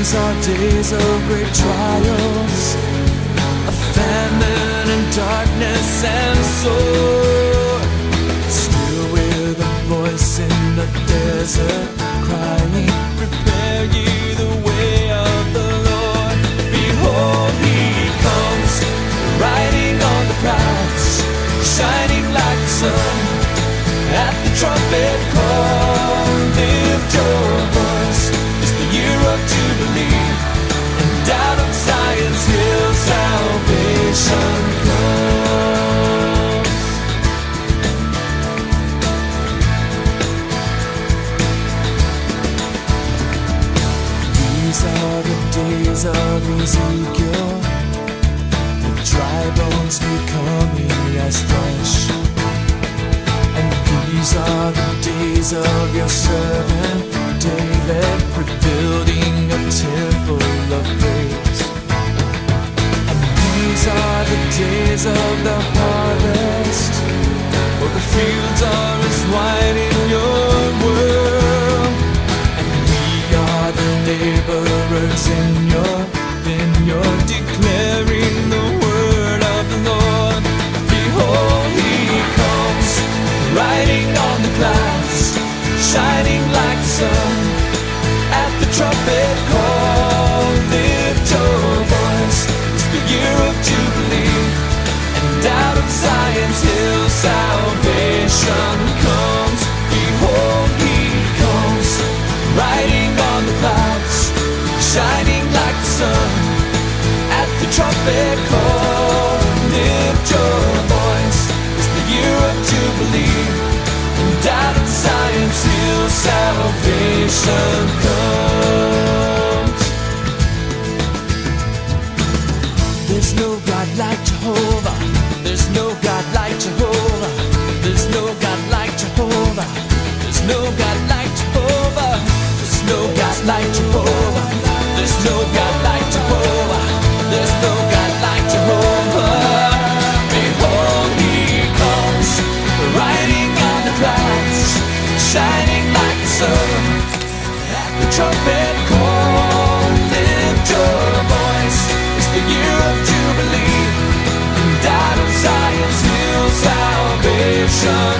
These are days of great trials, of famine and darkness and sword. Still with a voice in the desert crying, prepare ye the way of the Lord. Behold, he comes, riding on the clouds, shining like the sun. At the trumpet call, lift your voice. It's the year of Jubilee, and out of Zion's hill salvation comes. These are the days of Ezekiel, the dry bones becoming as flesh. These are the days of your servant David, rebuilding a temple of praise. And these are the days of the harvest, for the fields are as white in your world. And we are the laborers in your vineyard, declaring the word of the Lord. Behold, he comes, riding on the clouds, shining like the sun. At the trumpet call, lift your voice. It's the year of Jubilee, and out of Zion's hill salvation comes. Behold, he comes, riding on the clouds, shining like the sun. At the trumpet call, lift your voice. It's the year of Jubilee, and out of Zion's hill salvation comes. There's no God like Jehovah. There's no God like Jehovah. There's no God like Jehovah. There's no God like Jehovah. There's no God like Jehovah. There's no God like Jehovah. There's no God like Jehovah. Behold, he comes, riding on the clouds, shining like the sun. At the trumpet call, lift your voice. It's the year of Jubilee, and out of Zion's hill salvation